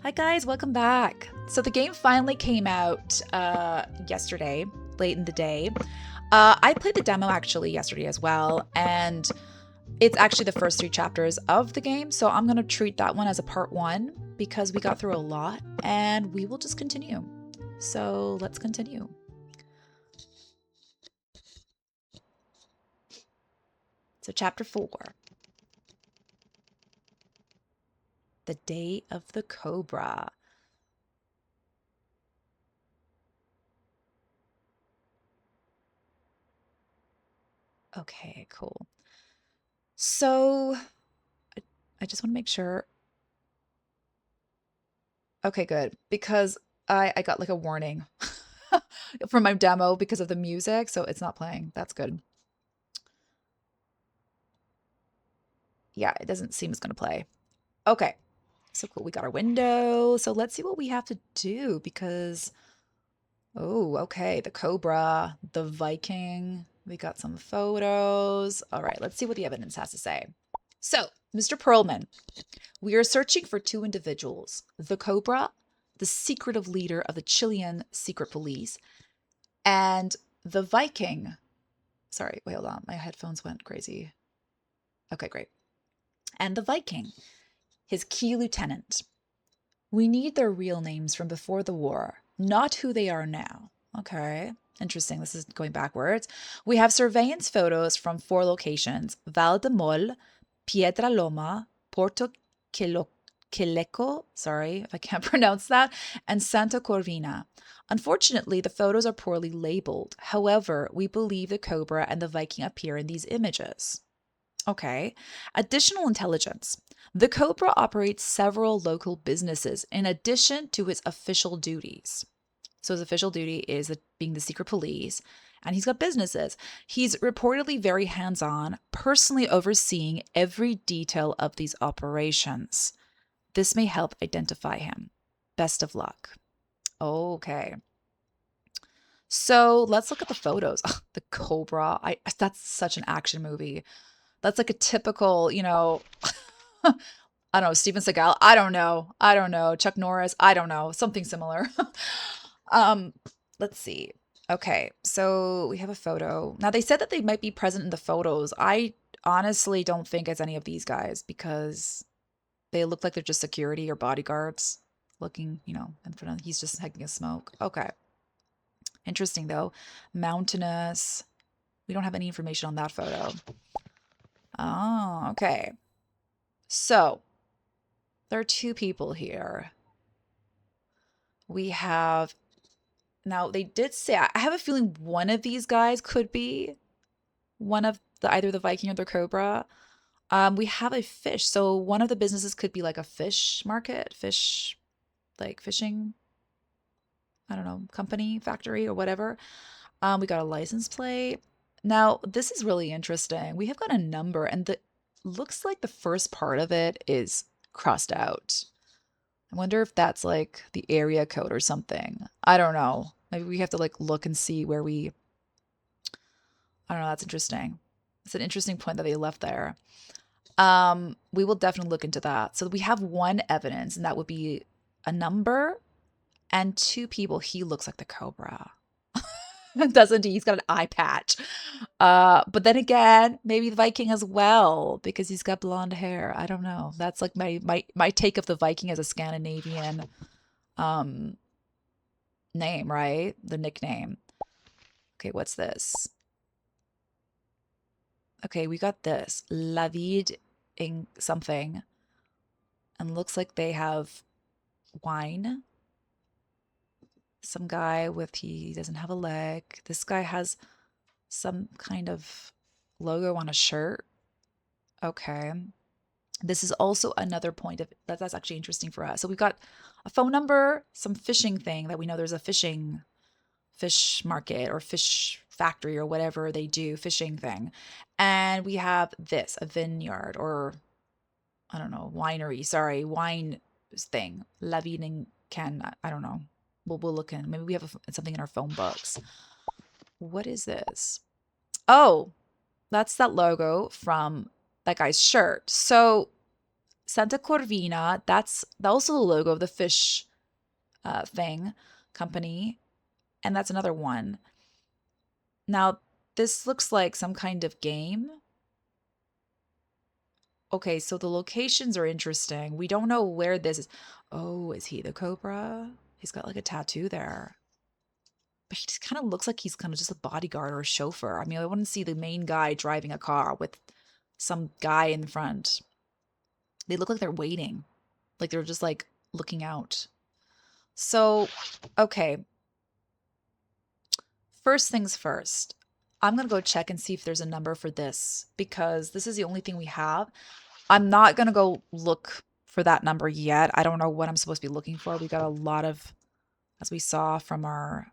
Hi guys, welcome back. So the game finally came out yesterday, late in the day. I played the demo actually yesterday as well, and it's actually the first 3 chapters of the game, so I'm gonna treat that one as a part 1 because we got through a lot, and we will just continue. So let's continue. So chapter 4. The Day of the Cobra. Okay, cool. So I just want to make sure. Okay, good. Because I got like a warning from my demo because of the music, so it's not playing. That's good. Yeah, it doesn't seem it's gonna play. Okay. So cool. We got our window. So let's see what we have to do because oh, okay. The Cobra, the Viking. We got some photos. All right, let's see what the evidence has to say. So, Mr. Perlman, we are searching for 2 individuals: the Cobra, the secretive leader of the Chilean secret police, and the Viking. Sorry, wait, hold on. My headphones went crazy. Okay, great. And the Viking, his key lieutenant. We need their real names from before the war, not who they are now. Okay, interesting. This is going backwards. We have surveillance photos from 4 locations: Val de Mol, Piedra Loma, Porto Queleco, sorry if I can't pronounce that, and Santa Corvina. Unfortunately, the photos are poorly labeled. However, we believe the Cobra and the Viking appear in these images. Okay. Additional intelligence. The Cobra operates several local businesses in addition to his official duties. So his official duty is being the secret police, and he's got businesses. He's reportedly very hands-on, personally overseeing every detail of these operations. This may help identify him. Best of luck. Okay. So let's look at the photos. Ugh, the Cobra. That's such an action movie. That's like a typical, I don't know, Steven Seagal. I don't know. I don't know. Chuck Norris. I don't know. Something similar. um, let's see. Okay, so we have a photo. Now they said that they might be present in the photos. I honestly don't think it's any of these guys because they look like they're just security or bodyguards looking, in front of he's just taking a smoke. Okay. Interesting though. Mountainous. We don't have any information on that photo. Oh, okay. So there are 2 people here. We have, now they did say, I have a feeling one of these guys could be one of either the Viking or the Cobra. We have a fish. So one of the businesses could be like a fish market, like fishing, I don't know, company, factory or whatever. We got a license plate. Now, this is really interesting. We have got a number and the looks like the first part of it is crossed out. I wonder if that's like the area code or something. I don't know. Maybe we have to like look and see where I don't know. That's interesting. It's an interesting point that they left there. We will definitely look into that. So we have one evidence, and that would be a number and 2 people. He looks like the Cobra. Doesn't he? He's got an eye patch. But then again, maybe the Viking as well, because he's got blonde hair. I don't know. That's like my take of the Viking as a Scandinavian um name, right? The nickname. Okay, what's this? Okay, we got this. La Vide in something. And looks like they have wine. Some guy with he doesn't have a leg. This guy has some kind of logo on a shirt. Okay. This is also another point of that's actually interesting for us. So we've got a phone number, some fishing thing that we know there's a fish market or fish factory or whatever they do, fishing thing. And we have this, a vineyard or I don't know, winery, sorry, wine thing. Lavinin can, I don't know. We'll look in. Maybe we have something in our phone books. What is this? Oh, that's that logo from that guy's shirt. So Santa Corvina, that's also the logo of the fish thing company. And that's another one. Now, this looks like some kind of game. Okay, so the locations are interesting. We don't know where this is. Oh, is he the Cobra? He's got like a tattoo there. But he just kind of looks like he's kind of just a bodyguard or a chauffeur. I mean, I wouldn't see the main guy driving a car with some guy in front. They look like they're waiting, like they're just like looking out. So, okay, first things first. I'm going to go check and see if there's a number for this because this is the only thing we have. I'm not going to go look for that number yet. I don't know what I'm supposed to be looking for. We got a lot of, as we saw from our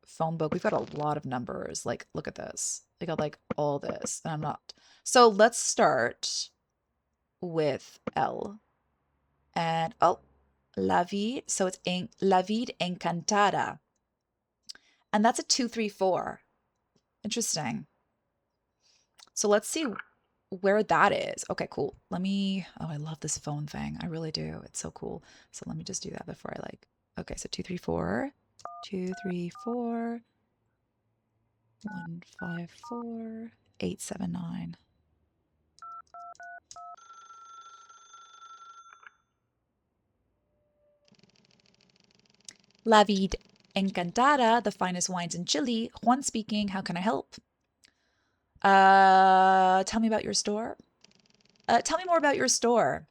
phone book, we've got a lot of numbers. Like, look at this. We got like all this, and I'm not. So let's start with L. And oh, La Vie. So it's La Vida Encantada. And that's a 234. Interesting. So let's see where that is. Okay, cool. Let me, oh, I love this phone thing. I really do. It's so cool. So let me just do that before I like, okay, so 234, 234, 154, 879. La Vida Encantada, the finest wines in Chile. Juan speaking. How can I help? Tell me about your store. Tell me more about your store.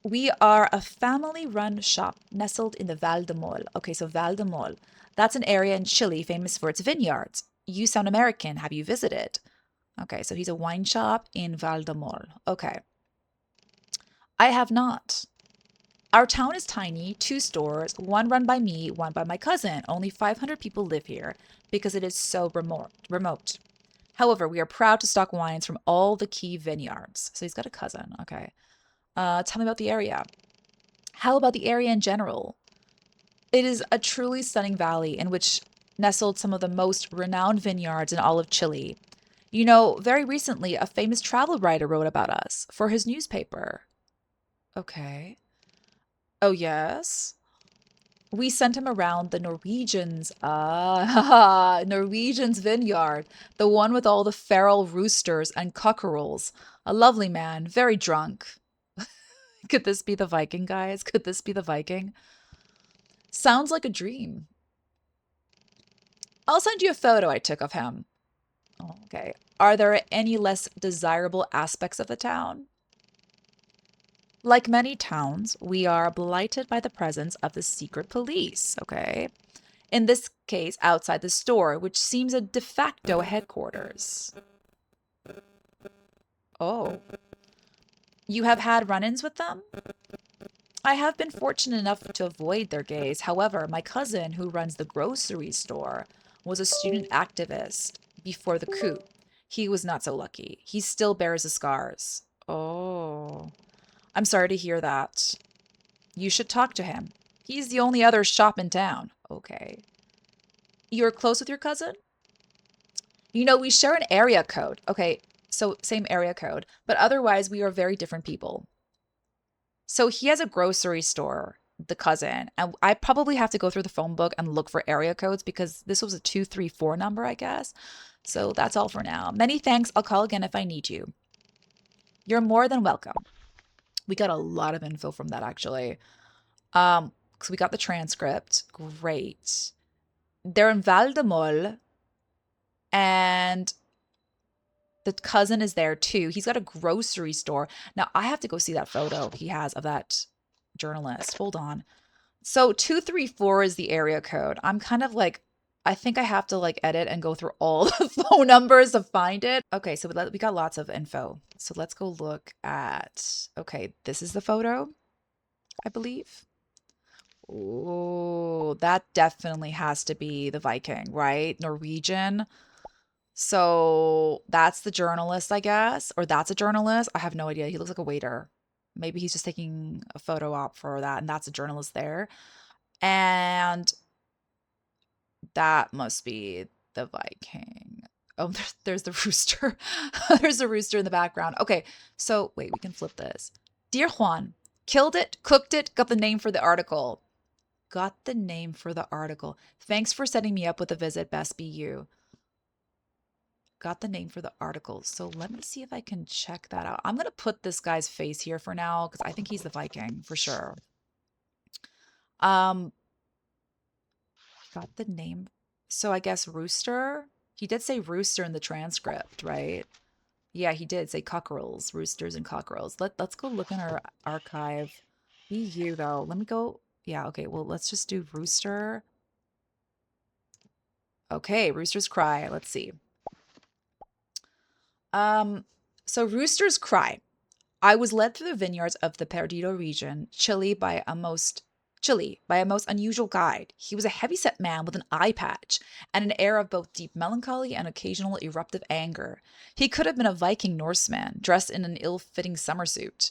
We are a family-run shop nestled in the Val de Mol. Okay, so Val de Mol. That's an area in Chile famous for its vineyards. You sound American. Have you visited? Okay, so he's a wine shop in Val de Mol. Okay. I have not. Our town is tiny, two stores, one run by me, one by my cousin. Only 500 people live here because it is so remote. However, we are proud to stock wines from all the key vineyards. So he's got a cousin. Okay. Tell me about the area. How about the area in general? It is a truly stunning valley in which nestled some of the most renowned vineyards in all of Chile. You know, very recently, a famous travel writer wrote about us for his newspaper. Okay. Oh, yes. We sent him around the Norwegian's vineyard, the one with all the feral roosters and cockerels. A lovely man, very drunk. Could this be the Viking, guys? Could this be the Viking? Sounds like a dream. I'll send you a photo I took of him. Okay. Are there any less desirable aspects of the town? Like many towns, we are blighted by the presence of the secret police, okay? In this case, outside the store, which seems a de facto headquarters. Oh. You have had run ins with them? I have been fortunate enough to avoid their gaze. However, my cousin, who runs the grocery store, was a student activist before the coup. He was not so lucky. He still bears the scars. Oh. I'm sorry to hear that. You should talk to him. He's the only other shop in town. Okay. You're close with your cousin? You know, we share an area code. Okay, so same area code, but otherwise we are very different people. So he has a grocery store, the cousin, and I probably have to go through the phone book and look for area codes because this was a 234 number, I guess. So that's all for now. Many thanks. I'll call again if I need you. You're more than welcome. We got a lot of info from that actually. So we got the transcript. Great. They're in Val de Mol, and the cousin is there too. He's got a grocery store. Now I have to go see that photo he has of that journalist. Hold on. So 234 is the area code. I'm kind of like, I think I have to like edit and go through all the phone numbers to find it. Okay, so we got lots of info. So let's go look at, okay, this is the photo, I believe. Oh, that definitely has to be the Viking, right? Norwegian. So that's the journalist, I guess, or that's a journalist. I have no idea. He looks like a waiter. Maybe he's just taking a photo op for that, and that's a journalist there. And that must be the Viking. Oh, there's the rooster. There's a rooster in the background. Okay, so wait, we can flip this. Dear Juan, killed it, cooked it, got the name for the article. Got the name for the article. Thanks for setting me up with a visit, best be you. Got the name for the article. So let me see if I can check that out. I'm going to put this guy's face here for now because I think he's the Viking for sure. Um, got the name. So I guess rooster. He did say rooster in the transcript, right? Yeah, he did say cockerels, roosters and cockerels. Let's go look in our archive. Be you though. Let me go. Yeah, okay. Well, let's just do rooster. Okay, roosters cry. Let's see. Um, so roosters cry. I was led through the vineyards of the Perdido region, Chile by a most unusual guide. He was a heavy-set man with an eye patch and an air of both deep melancholy and occasional eruptive anger. He could have been a Viking Norseman, dressed in an ill-fitting summer suit.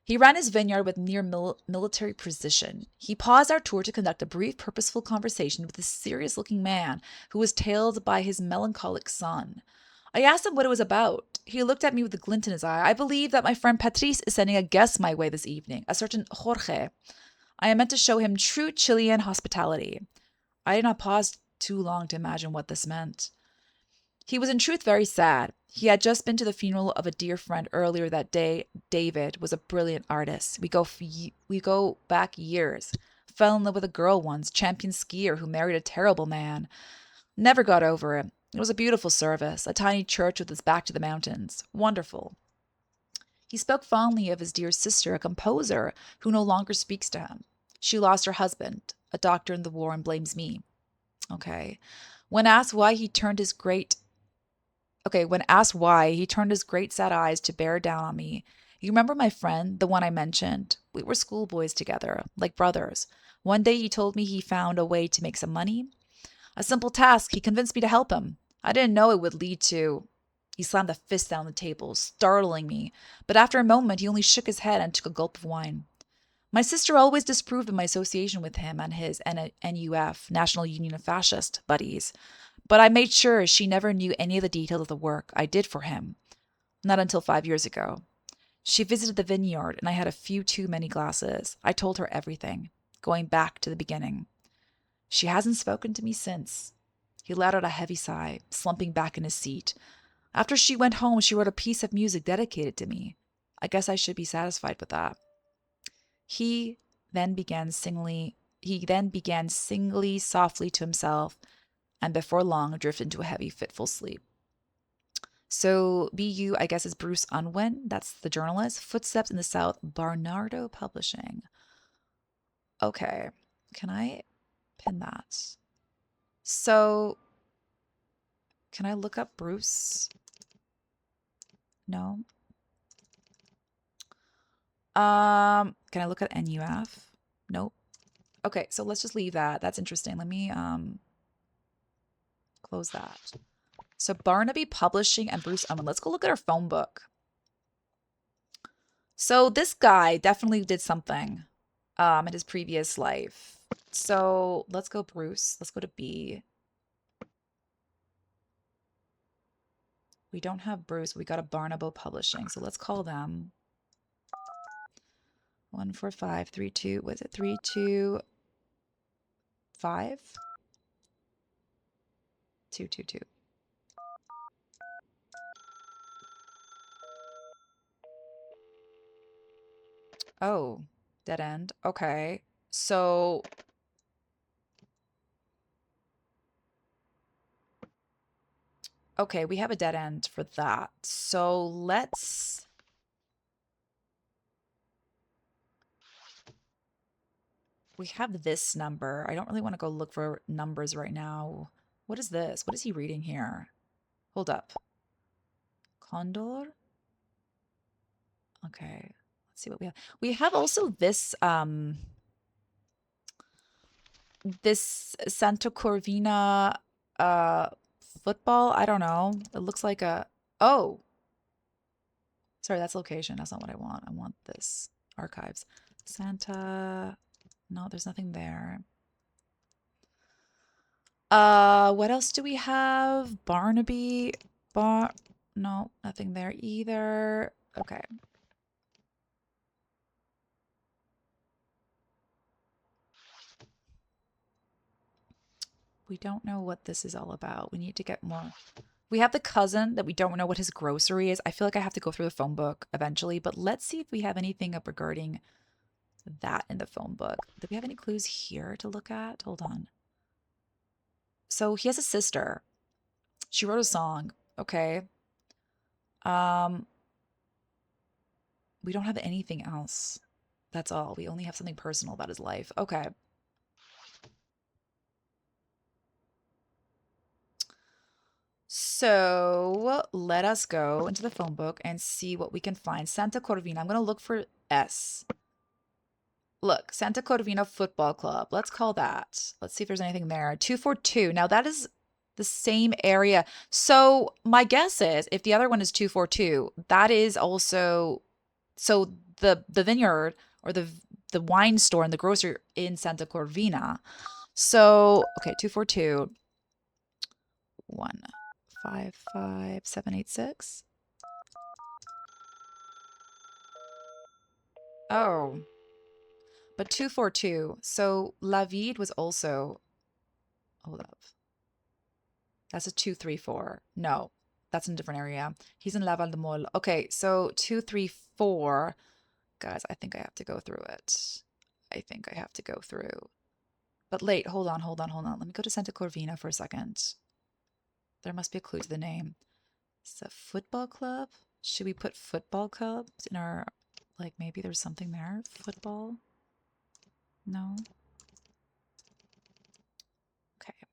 He ran his vineyard with near military precision. He paused our tour to conduct a brief, purposeful conversation with a serious-looking man who was tailed by his melancholic son. I asked him what it was about. He looked at me with a glint in his eye. I believe that my friend Patrice is sending a guest my way this evening, a certain Jorge. I am meant to show him true Chilean hospitality. I did not pause too long to imagine what this meant. He was in truth very sad. He had just been to the funeral of a dear friend earlier that day. David was a brilliant artist. We go back years. Fell in love with a girl once, champion skier who married a terrible man. Never got over it. It was a beautiful service, a tiny church with its back to the mountains. Wonderful. He spoke fondly of his dear sister, a composer, who no longer speaks to him. She lost her husband, a doctor in the war, and blames me. Okay. When asked why, he turned his great sad eyes to bear down on me. You remember my friend, the one I mentioned? We were schoolboys together, like brothers. One day he told me he found a way to make some money. A simple task. He convinced me to help him. I didn't know it would lead to. He slammed the fist down the table, startling me, but after a moment he only shook his head and took a gulp of wine. My sister always disapproved of my association with him and his NUF, National Union of Fascist, buddies, but I made sure she never knew any of the details of the work I did for him. Not until 5 years ago. She visited the vineyard and I had a few too many glasses. I told her everything, going back to the beginning. She hasn't spoken to me since. He let out a heavy sigh, slumping back in his seat. After she went home, she wrote a piece of music dedicated to me. I guess I should be satisfied with that. He then began singly softly to himself, and before long drifted into a heavy, fitful sleep. So BU, I guess, is Bruce Unwin. That's the journalist. Footsteps in the South, Barnardo Publishing. Okay. Can I pin that? So can I look up Bruce? No. Can I look at NUF? Nope. Okay, so let's just leave that. That's interesting. Let me close that. So Barnaby Publishing and Bruce Unwin. Let's go look at our phone book. So this guy definitely did something in his previous life. So let's go Bruce. Let's go to B. We don't have Bruce. We got a Barnabo Publishing. So let's call them. 14532. Was it 325? 222. Oh, dead end. Okay. So okay, we have a dead end for that. So let's we have this number. I don't really want to go look for numbers right now. What is this? What is he reading here? Hold up. Condor? Okay. Let's see what we have. We have also this Santa Corvina football. I don't know. It looks like a oh. Sorry, that's location. That's not what I want. I want this archives. Santa. No, there's nothing there. What else do we have? Barnaby. No, nothing there either. Okay. We don't know what this is all about. We need to get more. We have the cousin that we don't know what his grocery is. I feel like I have to go through the phone book eventually, but let's see if we have anything up regarding that in the phone book. Do we have any clues here to look at? Hold on. So he has a sister. She wrote a song. Okay. Um, we don't have anything else. That's all. We only have something personal about his life. Okay. So let us go into the phone book and see what we can find. Santa Corvina. I'm going to look for S. Look, Santa Corvina Football Club. Let's call that. Let's see if there's anything there. 242. Now that is the same area. So my guess is if the other one is 242, that is also so the vineyard or the wine store and the grocery in Santa Corvina. So okay, 242 155 786. Oh, but 242. So La Vide was also, hold up. That's a 234. No, that's in a different area. He's in Laval de Mole. Okay, so 234. Guys, I think I have to go through it. I think I have to go through. But late, hold on. Let me go to Santa Corvina for a second. There must be a clue to the name. It's a football club. Should we put football clubs in our, like maybe there's something there? Football? No. Okay.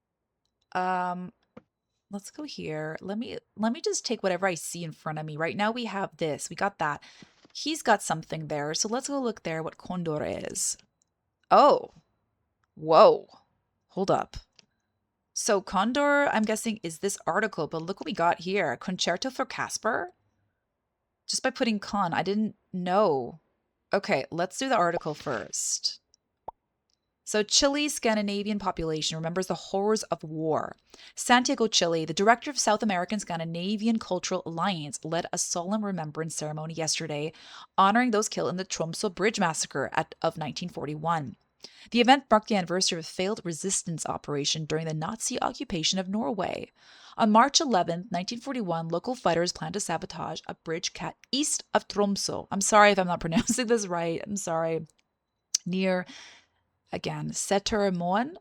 Let's go here. Let me just take whatever I see in front of me. Right now we have this. We got that. He's got something there. So let's go look there what Condor is. Oh. Whoa. Hold up. So Condor, I'm guessing, is this article, but look what we got here. Concerto for Casper? Just by putting con, I didn't know. Okay, let's do the article first. So Chile's Scandinavian population remembers the horrors of war. Santiago Chile, the director of South American Scandinavian Cultural Alliance, led a solemn remembrance ceremony yesterday, honoring those killed in the Tromsø Bridge massacre of 1941. The event marked the anniversary of a failed resistance operation during the Nazi occupation of Norway. On March 11, 1941, local fighters planned to sabotage a bridge cut east of Tromsø. I'm sorry if I'm not pronouncing this right. I'm sorry. Near, again, Setermoen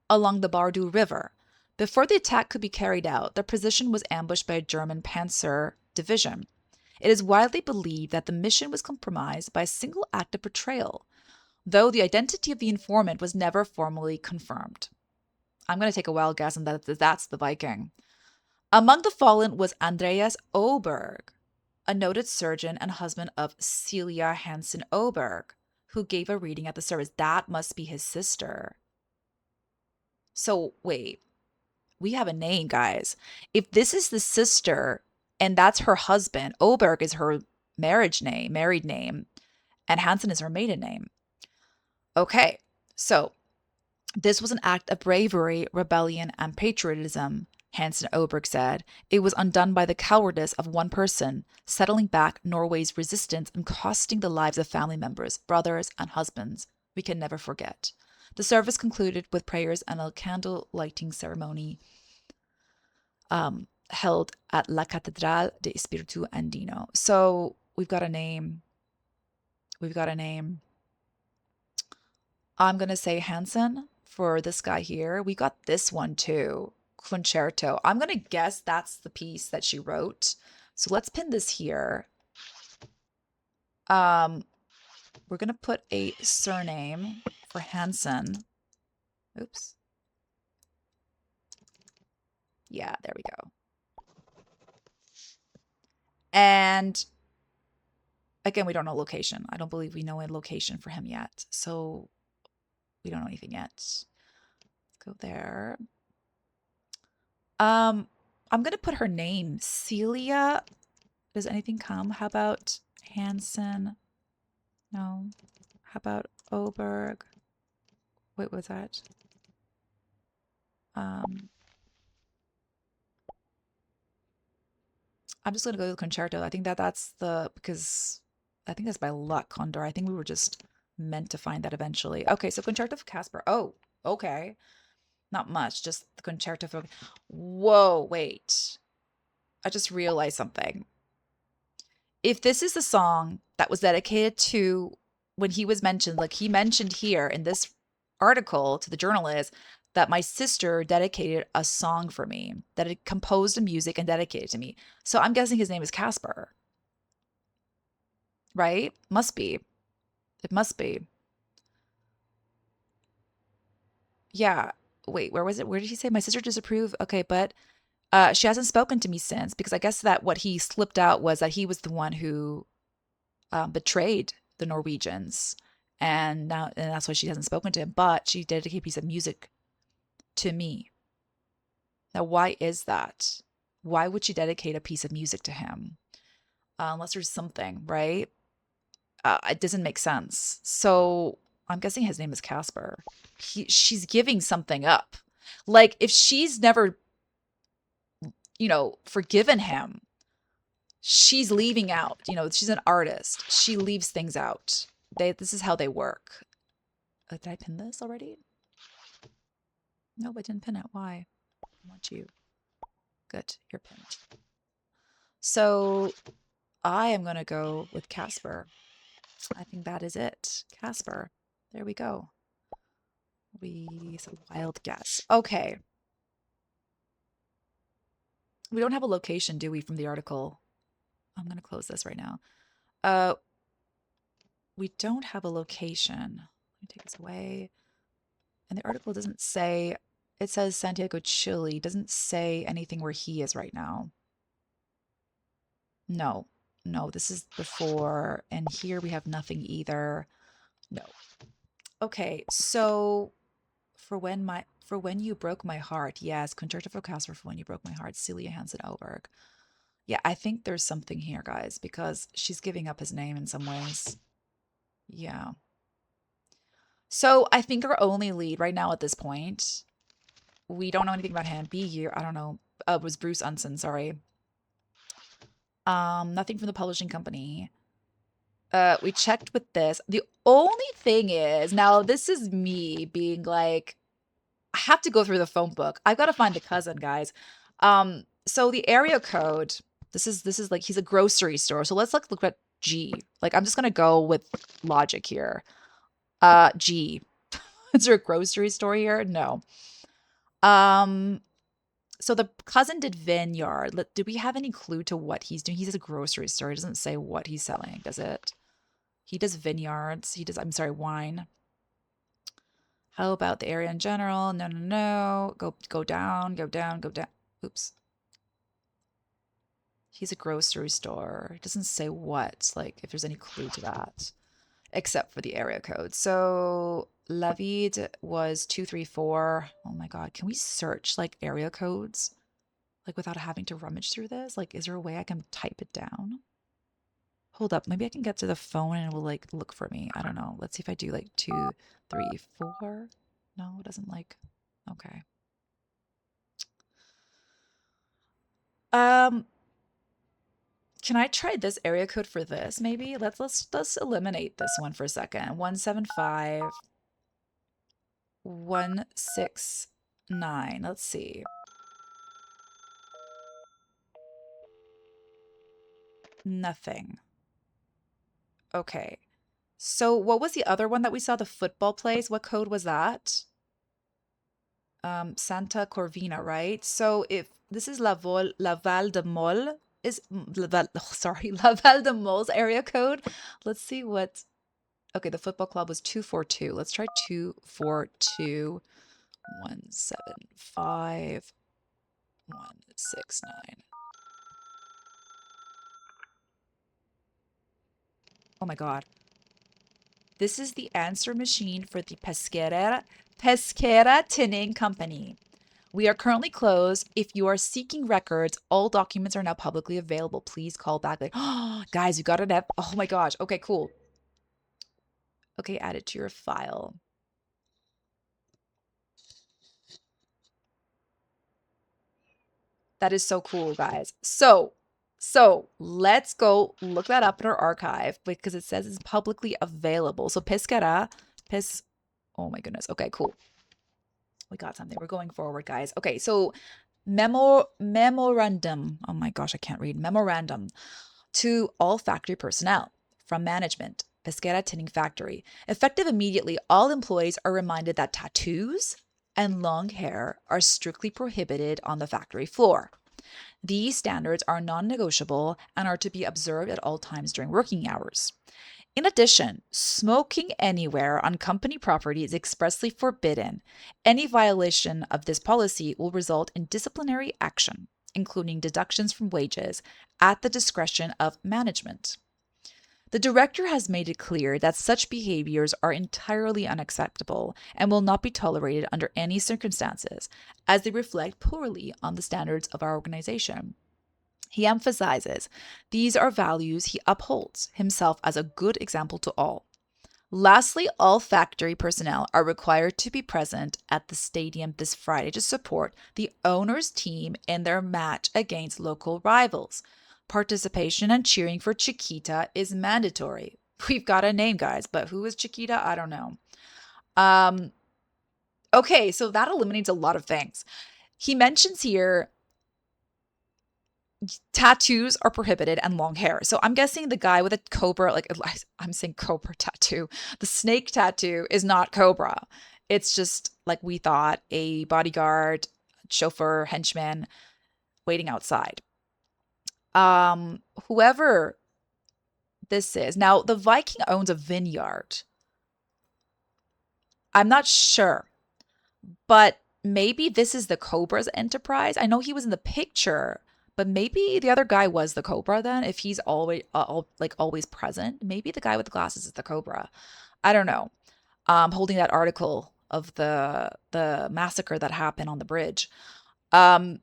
along the Bardu River. Before the attack could be carried out, their position was ambushed by a German panzer division. It is widely believed that the mission was compromised by a single act of betrayal, though the identity of the informant was never formally confirmed. I'm going to take a wild guess and that's the Viking. Among the fallen was Andreas Oberg, a noted surgeon and husband of Celia Hansen Oberg, who gave a reading at the service. That must be his sister. So, wait, we have a name, guys. If this is the sister and that's her husband, Oberg is her married name, and Hansen is her maiden name. Okay, so this was an act of bravery, rebellion, and patriotism, Hansen Oberg said. It was undone by the cowardice of one person, settling back Norway's resistance and costing the lives of family members, brothers, and husbands. We can never forget. The service concluded with prayers and a candle lighting ceremony held at La Catedral de Espiritu Andino. So we've got a name. We've got a name. I'm going to say Hansen for this guy here. We got this one too. Concerto. I'm going to guess that's the piece that she wrote. So let's pin this here. We're going to put a surname for Hansen. Oops. Yeah, there we go. And again, we don't know location. I don't believe we know a location for him yet. So we don't know anything yet. Let's go there. I'm gonna put her name. Celia. Does anything come? How about Hansen? No. How about Oberg? Wait, what was that? Um, I'm just gonna go with concerto. I think that's the because I think that's by luck, Condor. I think we were just meant to find that eventually. Okay, so concerto for Casper. Oh, okay. Not much, just the concerto for. Whoa, wait. I just realized something. If this is the song that was dedicated to when he was mentioned, like he mentioned here in this article to the journalist, that my sister dedicated a song for me, that it composed a music and dedicated to me. So I'm guessing his name is Casper, right? Must be. It must be. Yeah. Wait, where was it? Where did he say my sister disapproved? Okay, but she hasn't spoken to me since because I guess that what he slipped out was that he was the one who betrayed the Norwegians, and that's why she hasn't spoken to him. But she dedicated a piece of music to me. Now, why is that? Why would she dedicate a piece of music to him? Unless there's something, right? It doesn't make sense. So I'm guessing his name is Casper. She's giving something up. Like if she's never, forgiven him, she's leaving out. She's an artist. She leaves things out. This is how they work. Did I pin this already? No, I didn't pin it. Why? I want you. Good, you're pinned. So I am going to go with Casper. I think that is it. Casper. There we go. It's a wild guess. Okay. We don't have a location, do we, from the article? I'm going to close this right now. Uh, we don't have a location. Let me take this away. And the article doesn't say, it says Santiago, Chile. It doesn't say anything where he is right now. No, no, this is before, and here we have nothing either. No. Okay, so for when you broke my heart, yes, Concerto for Casper for when you broke my heart, Celia Hansen Oberg. Yeah, I think there's something here, guys, because she's giving up his name in some ways. Yeah. So I think our only lead right now at this point, we don't know anything about him. Be here, I don't know. Was Bruce Unson, sorry. Nothing from the publishing company. We checked with this. The only thing is, now this is me being like, I have to go through the phone book. I've got to find the cousin, guys. So the area code, this is like he's a grocery store. So let's like look at G. Like I'm just gonna go with logic here. G. Is there a grocery store here? No. Um, so the cousin did vineyard. Do we have any clue to what he's doing? He's at a grocery store. It doesn't say what he's selling, does it? He does vineyards. He does, I'm sorry, wine. How about the area in general? No, no, no. Go down, go down, go down. Oops. He's a grocery store. It doesn't say what, like if there's any clue to that, except for the area code. So Lavid was 234. Oh my God. Can we search like area codes? Like without having to rummage through this? Like, is there a way I can type it down? Hold up. Maybe I can get to the phone and it will like look for me. I don't know. Let's see if I do like 234. No, it doesn't like. Okay. Um, can I try this area code for this? Maybe let's eliminate this one for a second. 175 169. Let's see. Nothing. Okay. So what was the other one that we saw? The football place. What code was that? Santa Corvina, right? So if this is La Val de Mol is sorry, La Val de Mol's area code. Let's see what. Okay, the football club was 242. Let's try 242 175 169. Oh my God. This is the answer machine for the Pesquera Tinning Company. We are currently closed. If you are seeking records, all documents are now publicly available. Please call back. Like, oh, guys, you got an F. Oh my gosh. Okay, cool. Okay, add it to your file. That is so cool, guys. So let's go look that up in our archive because it says it's publicly available. So oh my goodness. Okay, cool. We got something. We're going forward, guys. Okay, so memorandum. Oh my gosh, I can't read. Memorandum to all factory personnel from management, Pesquera Tinning Factory. Effective immediately, all employees are reminded that tattoos and long hair are strictly prohibited on the factory floor. These standards are non-negotiable and are to be observed at all times during working hours. In addition, smoking anywhere on company property is expressly forbidden. Any violation of this policy will result in disciplinary action, including deductions from wages, at the discretion of management. The director has made it clear that such behaviors are entirely unacceptable and will not be tolerated under any circumstances, as they reflect poorly on the standards of our organization. He emphasizes these are values he upholds himself as a good example to all. Lastly, all factory personnel are required to be present at the stadium this Friday to support the owner's team in their match against local rivals. Participation and cheering for Chiquita is mandatory. We've got a name, guys, but who is Chiquita? I don't know. Okay, so that eliminates a lot of things. He mentions here tattoos are prohibited and long hair. So I'm guessing the guy with a cobra, like I'm saying cobra tattoo, the snake tattoo is not Cobra. It's just like we thought, a bodyguard, chauffeur, henchman waiting outside. Whoever this is. Now, the Viking owns a vineyard. I'm not sure, but maybe this is the Cobra's enterprise. I know he was in the picture, but maybe the other guy was the Cobra then. If he's always always present, maybe the guy with the glasses is the Cobra. I don't know. Holding that article of the massacre that happened on the bridge. I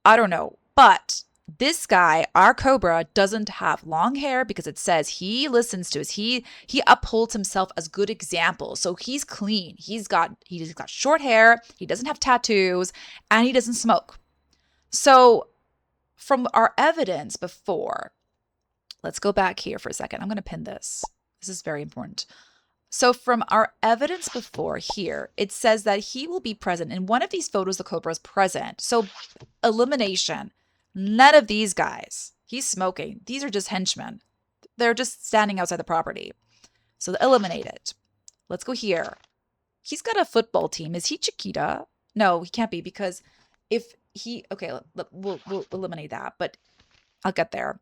don't know, but this guy, our Cobra, doesn't have long hair because it says he listens to us. He upholds himself as good example. So he's clean. He's got short hair. He doesn't have tattoos, and he doesn't smoke. So from our evidence before, let's go back here for a second. I'm going to pin this. This is very important. So from our evidence before here, it says that he will be present. In one of these photos, the Cobra is present. So elimination. None of these guys. He's smoking. These are just henchmen. They're just standing outside the property. So eliminate it. Let's go here. He's got a football team. Is he Chiquita? No, he can't be because if he... Okay, we'll eliminate that. But I'll get there.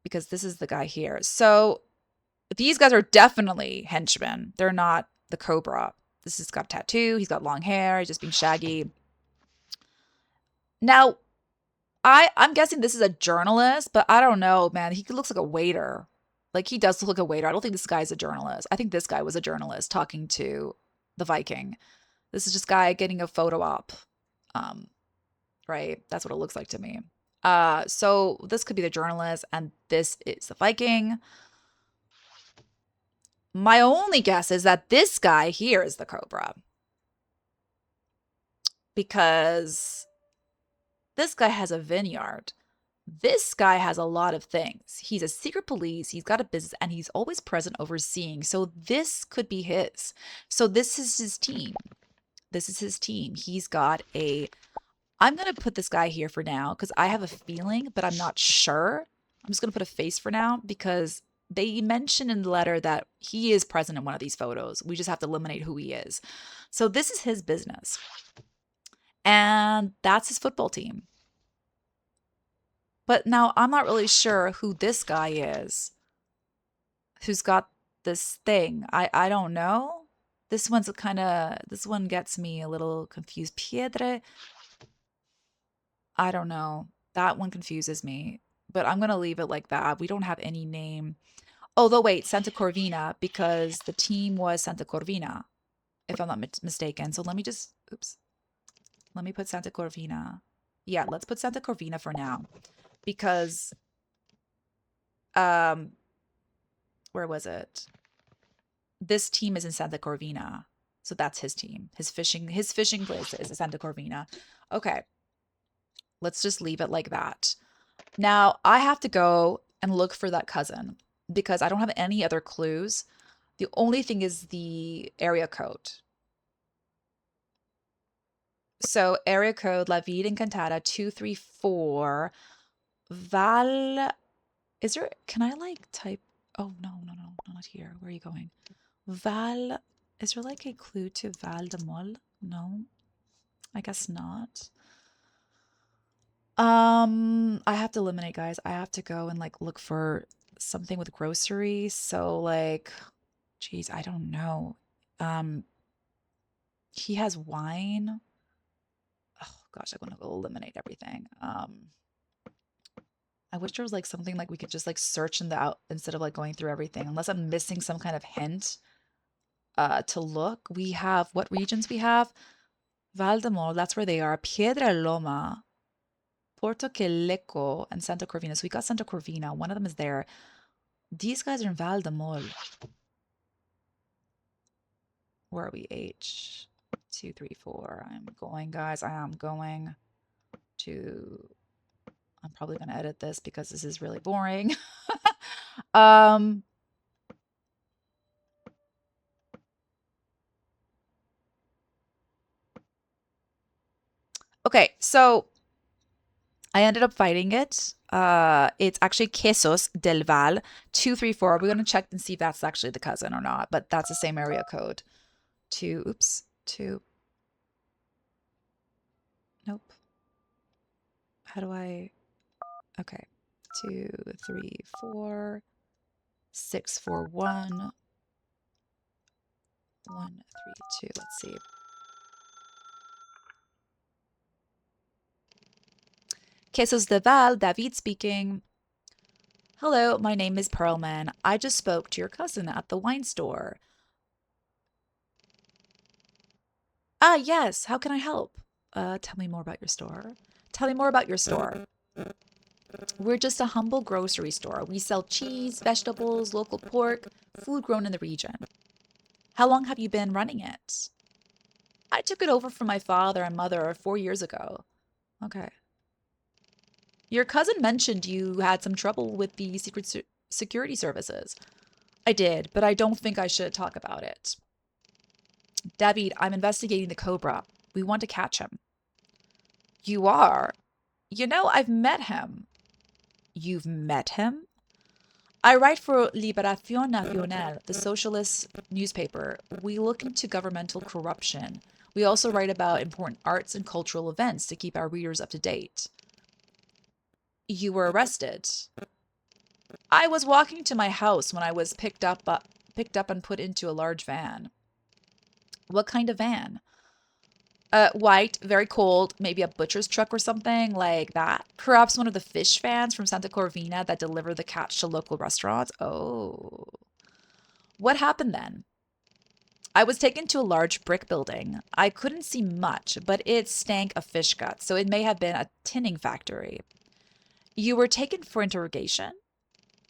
Because this is the guy here. So these guys are definitely henchmen. They're not the Cobra. This has got a tattoo. He's got long hair. He's just being shaggy. Now, I'm guessing this is a journalist, but I don't know, man. He looks like a waiter. Like, he does look like a waiter. I don't think this guy's a journalist. I think this guy was a journalist talking to the Viking. This is just guy getting a photo op. Right? That's what it looks like to me. So this could be the journalist, and this is the Viking. My only guess is that this guy here is the Cobra. Because this guy has a vineyard. This guy has a lot of things. He's a secret police. He's got a business and he's always present overseeing. So this could be his. So this is his team. This is his team. He's got a... I'm going to put this guy here for now because I have a feeling, but I'm not sure. I'm just going to put a face for now because they mention in the letter that he is present in one of these photos. We just have to eliminate who he is. So this is his business. And that's his football team. But now I'm not really sure who this guy is. Who's got this thing. I don't know. This one gets me a little confused. Piedre. I don't know. That one confuses me. But I'm going to leave it like that. We don't have any name. Although, wait, Santa Corvina, because the team was Santa Corvina, if I'm not mistaken. So let me just, oops. Let me put Santa Corvina. Yeah, let's put Santa Corvina for now. Because, where was it? This team is in Santa Corvina. So that's his team. His fishing place is in Santa Corvina. Okay. Let's just leave it like that. Now, I have to go and look for that cousin because I don't have any other clues. The only thing is the area code. So, area code La Vida Encantada 234. Val. Is there, can I like type? Oh, no, no, no, not here. Where are you going? Val. Is there like a clue to Val de Mol? No, I guess not. I have to eliminate, guys. I have to go and like look for something with groceries. So like, geez, I don't know. Um, he has wine. Oh gosh, I'm gonna eliminate everything. I wish there was like something like we could just like search in the out instead of like going through everything. Unless I'm missing some kind of hint to look. We have what regions we have? Valdemoro, that's where they are. Piedra Loma, Porto Queleco, and Santa Corvina. So we got Santa Corvina. One of them is there. These guys are in Valdemol. Where are we? H 234. I'm going, guys. I am going to. I'm probably going to edit this because this is really boring. um. Okay, so I ended up fighting it. It's actually Quesos del Val 234. We're going to check and see if that's actually the cousin or not, but that's the same area code. Two. Nope. How do I? Okay. 234 641 132. Let's see. Quesos de Val, David speaking. Hello, my name is Pearlman. I just spoke to your cousin at the wine store. Ah, yes. How can I help? Tell me more about your store. Tell me more about your store. We're just a humble grocery store. We sell cheese, vegetables, local pork, food grown in the region. How long have you been running it? I took it over from my father and mother 4 years ago. Okay. Your cousin mentioned you had some trouble with the security services. I did, but I don't think I should talk about it. David, I'm investigating the Cobra. We want to catch him. You are? You know, I've met him. You've met him? I write for Liberación Nacional, the socialist newspaper. We look into governmental corruption. We also write about important arts and cultural events to keep our readers up to date. You were arrested. I was walking to my house when I was picked up and put into a large van. What kind of van? White, very cold, maybe a butcher's truck or something like that. Perhaps one of the fish vans from Santa Corvina that deliver the catch to local restaurants. Oh. What happened then? I was taken to a large brick building. I couldn't see much, but it stank of fish guts, so it may have been a tinning factory. You were taken for interrogation?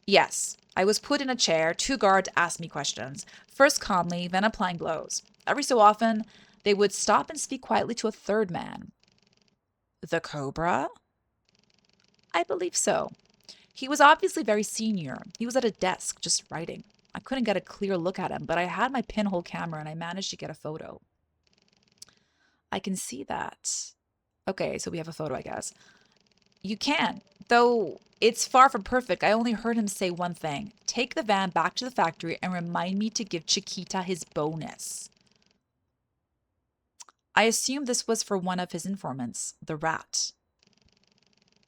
Yes. I was put in a chair. Two guards asked me questions, first calmly, then applying blows. Every so often, they would stop and speak quietly to a third man. The Cobra? I believe so. He was obviously very senior. He was at a desk, just writing. I couldn't get a clear look at him, but I had my pinhole camera and I managed to get a photo. I can see that. Okay, so we have a photo, I guess. You can, though it's far from perfect. I only heard him say one thing. Take the van back to the factory and remind me to give Chiquita his bonus. I assumed this was for one of his informants, the rat.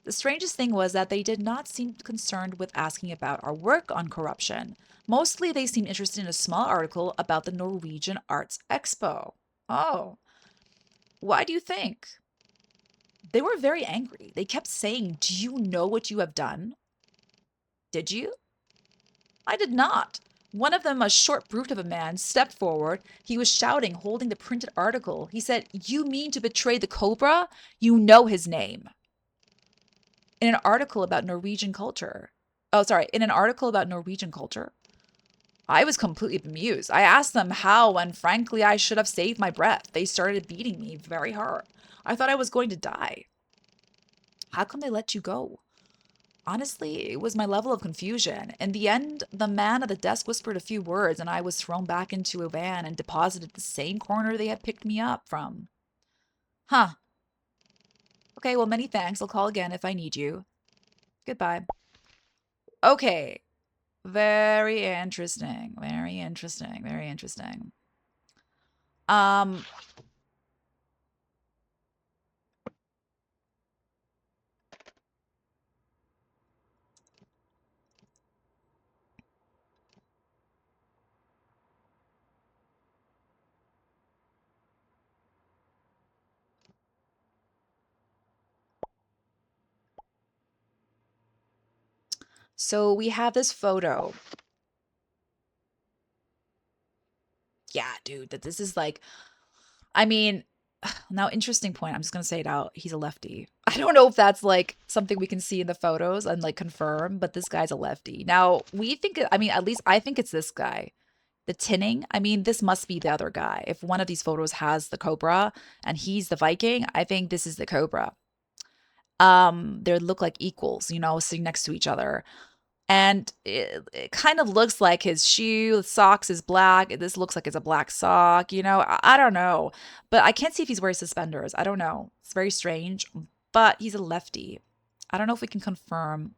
The strangest thing was that they did not seem concerned with asking about our work on corruption. Mostly they seemed interested in a small article about the Norwegian Arts Expo. Oh, why do you think? They were very angry. They kept saying, "Do you know what you have done?" Did you? I did not. One of them, a short brute of a man, stepped forward. He was shouting, holding the printed article. He said, "You mean to betray the Cobra? You know his name." In an article about Norwegian culture. Oh, sorry. In an article about Norwegian culture. I was completely bemused. I asked them how, and frankly, I should have saved my breath. They started beating me very hard. I thought I was going to die. How come they let you go? Honestly, it was my level of confusion. In the end, the man at the desk whispered a few words, and I was thrown back into a van and deposited the same corner they had picked me up from. Huh. Okay, well, many thanks. I'll call again if I need you. Goodbye. Okay. Very interesting. Very interesting. Very interesting. Um, so we have this photo. Yeah, dude, that this is like, I mean, now interesting point. I'm just gonna say it out. He's a lefty. I don't know if that's like something we can see in the photos and like confirm, but this guy's a lefty. Now we think, I mean, at least I think it's this guy. The tinning, I mean, this must be the other guy. If one of these photos has the Cobra and he's the Viking, I think this is the Cobra. They look like equals, sitting next to each other. And it kind of looks like his shoe, socks is black. This looks like it's a black sock, I don't know. But I can't see if he's wearing suspenders. I don't know. It's very strange, but he's a lefty. I don't know if we can confirm.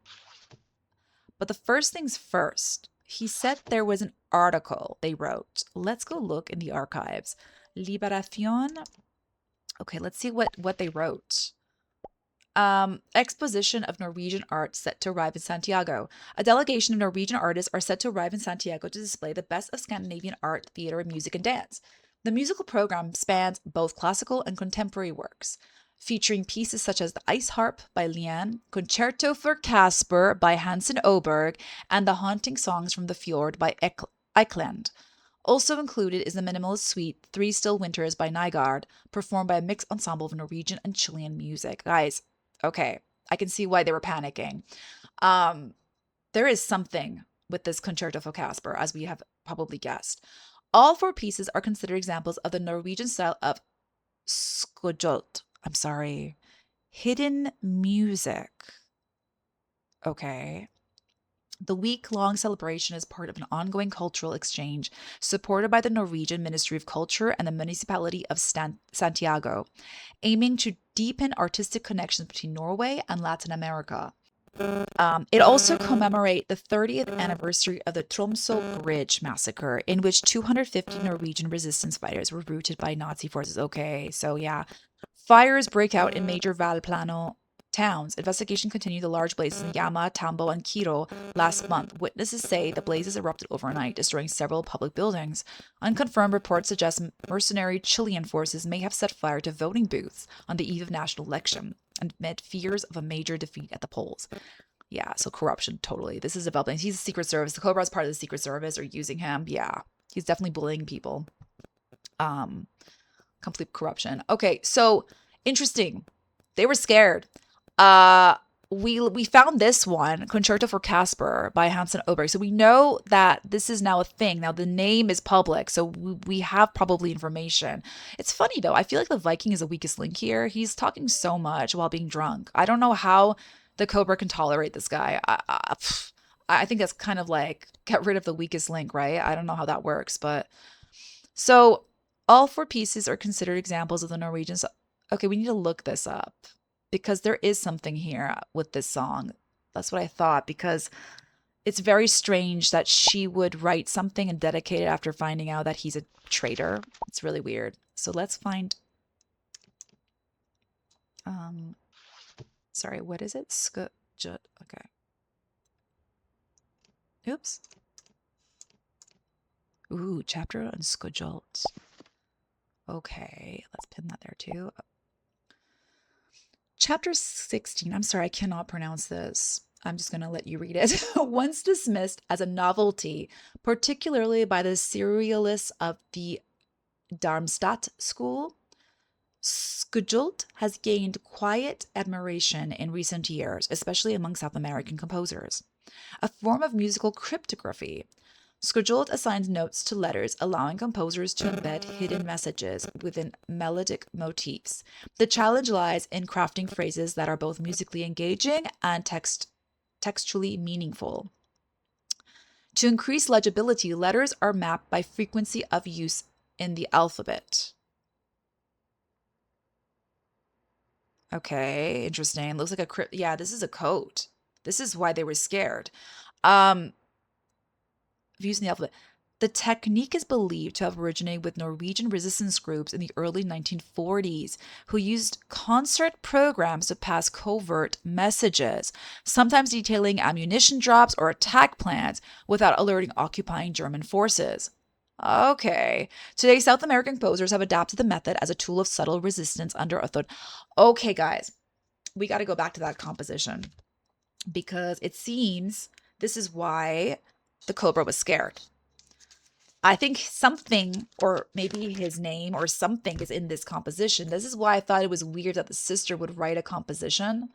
But the first things first, he said there was an article they wrote. Let's go look in the archives. Liberación. Okay, let's see what they wrote. Exposition of Norwegian art set to arrive in Santiago. A delegation of Norwegian artists are set to arrive in Santiago to display the best of Scandinavian art, theater, music, and dance. The musical program spans both classical and contemporary works, featuring pieces such as The Ice Harp by Lian, Concerto for Casper by Hansen Oberg, and The Haunting Songs from the Fjord by Eikeland. Also included is the minimalist suite Three Still Winters by Nygaard, performed by a mixed ensemble of Norwegian and Chilean music. Guys, okay, I can see why they were panicking. Um, there is something with this Concerto for Casper, as we have probably guessed. All four pieces are considered examples of the Norwegian style of skojult. I'm sorry, hidden music. Okay. The week-long celebration is part of an ongoing cultural exchange supported by the Norwegian Ministry of Culture and the municipality of Santiago, aiming to deepen artistic connections between Norway and Latin America. It also commemorates the 30th anniversary of the Tromsø Bridge massacre, in which 250 Norwegian resistance fighters were routed by Nazi forces. Okay, so yeah. Fires break out in major Valplano towns. Investigation continued the large blazes in Yama, Tambo, and Quito last month. Witnesses say the blazes erupted overnight, destroying several public buildings. Unconfirmed reports suggest mercenary Chilean forces may have set fire to voting booths on the eve of national election amid fears of a major defeat at the polls. Yeah, so corruption, totally. This is developing. He's a Secret Service. The Cobra is part of the Secret Service or using him. Yeah, he's definitely bullying people. Um, Complete corruption. Okay, so interesting. They were scared. Uh we found this one, Concerto for Casper by Hansen Oberg. So we know that this is now a thing. Now the name is public, so we have probably information. It's funny though. I feel like the Viking is the weakest link here. He's talking so much while being drunk. I don't know how the Cobra can tolerate this guy. I think that's kind of like get rid of the weakest link, right? I don't know how that works, but so all four pieces are considered examples of the Norwegian. Okay, we need to look this up because there is something here with this song. That's what I thought because it's very strange that she would write something and dedicate it after finding out that he's a traitor. It's really weird. So let's find um sorry, what is it? Okay. Oops. Ooh, chapter on Skojult. Okay, let's pin that there too. Chapter 16. I'm sorry, I cannot pronounce this. I'm just going to let you read it. Once dismissed as a novelty, particularly by the serialists of the Darmstadt school, Skujult has gained quiet admiration in recent years, especially among South American composers. A form of musical cryptography, Skrujult assigned notes to letters, allowing composers to embed hidden messages within melodic motifs. The challenge lies in crafting phrases that are both musically engaging and textually meaningful. To increase legibility, letters are mapped by frequency of use in the alphabet. Okay, interesting. Looks like yeah, this is a code. This is why they were scared. Um, of using the alphabet. The technique is believed to have originated with Norwegian resistance groups in the early 1940s who used concert programs to pass covert messages, sometimes detailing ammunition drops or attack plans without alerting occupying German forces. Okay. Today, South American composers have adapted the method as a tool of subtle resistance under authority. Okay, guys, we got to go back to that composition because it seems this is why the Cobra was scared. I think something, or maybe his name or something, is in this composition. This is why I thought it was weird that the sister would write a composition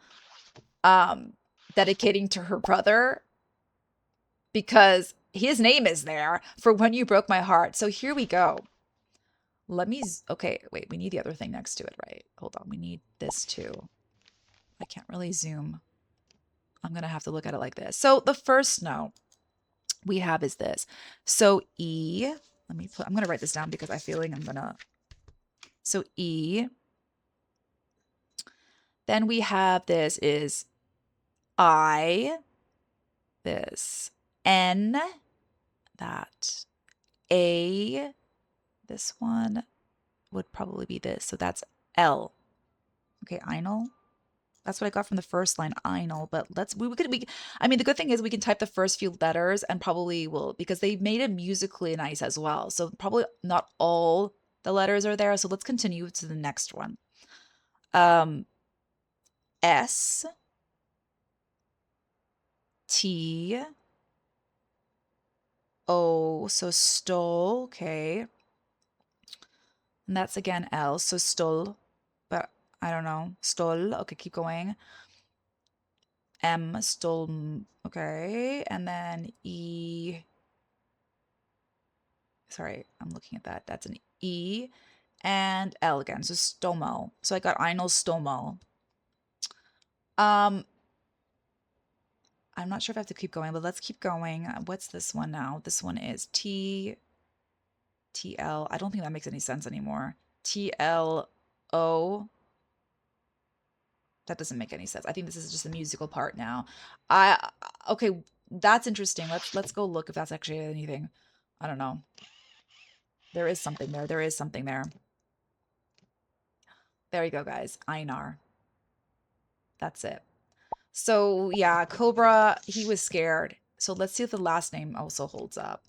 um, dedicating to her brother because his name is there for When You Broke My Heart. So here we go. Okay, wait, we need the other thing next to it, right? Hold on, we need this too. I can't really zoom. I'm going to have to look at it like this. So the first note we have is this. So E, I'm going to write this down because I feel like so E. Then we have this is I, this N, that A, this one would probably be this. So that's L. Okay, Einl. That's what I got from the first line, Einl. But I mean, the good thing is we can type the first few letters and probably will, because they made it musically nice as well. So probably not all the letters are there. So let's continue to the next one. S, T, O, so stole, okay. And that's again L, so stole, but I don't know. Stole, okay, keep going. M, stole, okay. And then E, sorry, I'm looking at that. That's an E. And L again, so stomo. So I got Einl stomo. Um, I'm not sure if I have to keep going, but let's keep going. What's this one now? This one is T, TL. I don't think that makes any sense anymore. TLO. That doesn't make any sense. I think this is just a musical part now. Okay, that's interesting. Let's go look if that's actually anything. I don't know. There is something there. There is something there. There you go, guys. Einar. That's it. So yeah, Cobra, he was scared. So let's see if the last name also holds up.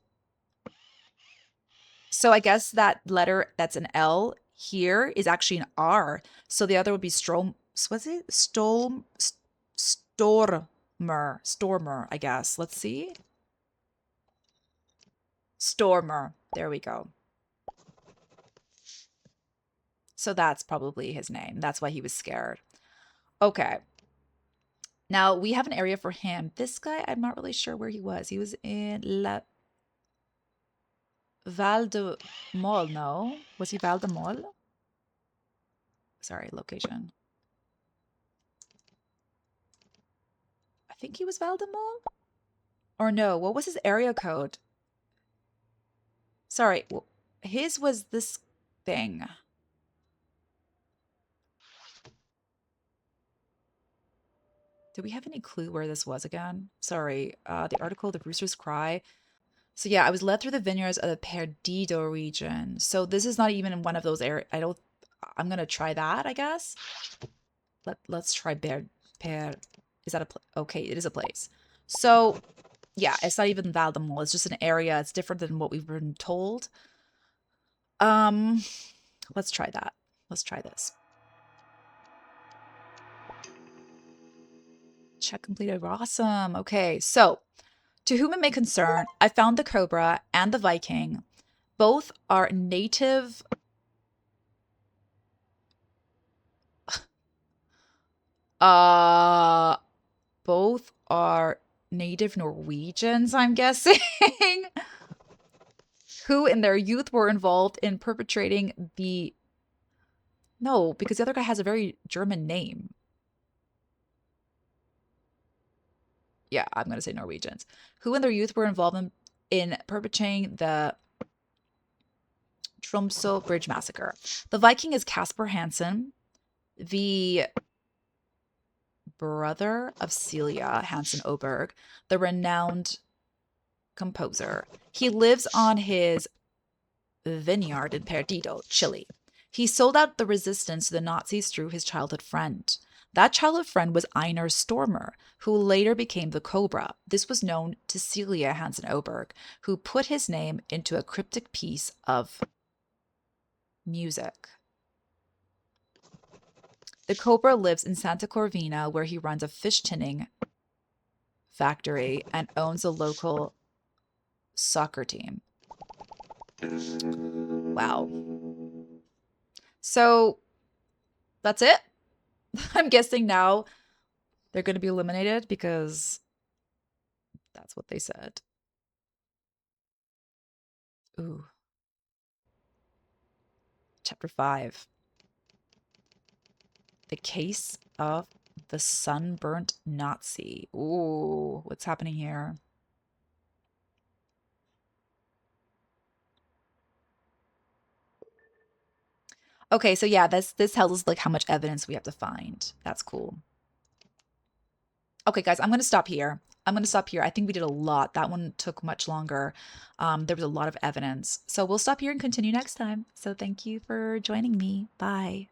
So I guess that letter that's an L here is actually an R. So the other would be what's it? Stormer, I guess. Let's see. Stormer. There we go. So that's probably his name. That's why he was scared. Okay. Now we have an area for him. This guy, I'm not really sure where he was. He was in La Val de Mol, no? Was he Val de Mol? Sorry, location. I think he was Val de Mol. Or no, what was his area code? Sorry, his was this thing. Do we have any clue where this was again? Sorry, the article, The Rooster's Cry. So yeah, I was led through the vineyards of the Perdido region. So this is not even in one of those areas. I'm gonna try that, I guess. Let's try is that okay, it is a place. So yeah, it's not even Valdemol, it's just an area. It's different than what we've been told. Um, let's try that. Let's try this. Check completed. Awesome. Okay, so to whom it may concern, I found the Cobra and the Viking. Both are native. Uh, both are native Norwegians, I'm guessing. who in their youth were involved in perpetrating the no, because the other guy has a very German name. Yeah, I'm gonna say Norwegians. Who in their youth were involved in perpetrating the Tromsø Bridge massacre? The Viking is Casper Hansen, the brother of Celia Hansen Oberg, the renowned composer. He lives on his vineyard in Perdido, Chile. He sold out the resistance to the Nazis through his childhood friend. That childhood friend was Einar Stormer, who later became the Cobra. This was known to Celia Hansen Oberg, who put his name into a cryptic piece of music. The Cobra lives in Santa Corvina, where he runs a fish tinning factory and owns a local soccer team. Wow. So that's it. I'm guessing now they're going to be eliminated because that's what they said. Ooh. Chapter 5. The case of the sunburnt Nazi. Ooh, what's happening here? Okay, so yeah, this tells us like how much evidence we have to find. That's cool. Okay, guys, I'm going to stop here. I'm going to stop here. I think we did a lot. That one took much longer. There was a lot of evidence. So we'll stop here and continue next time. So thank you for joining me. Bye.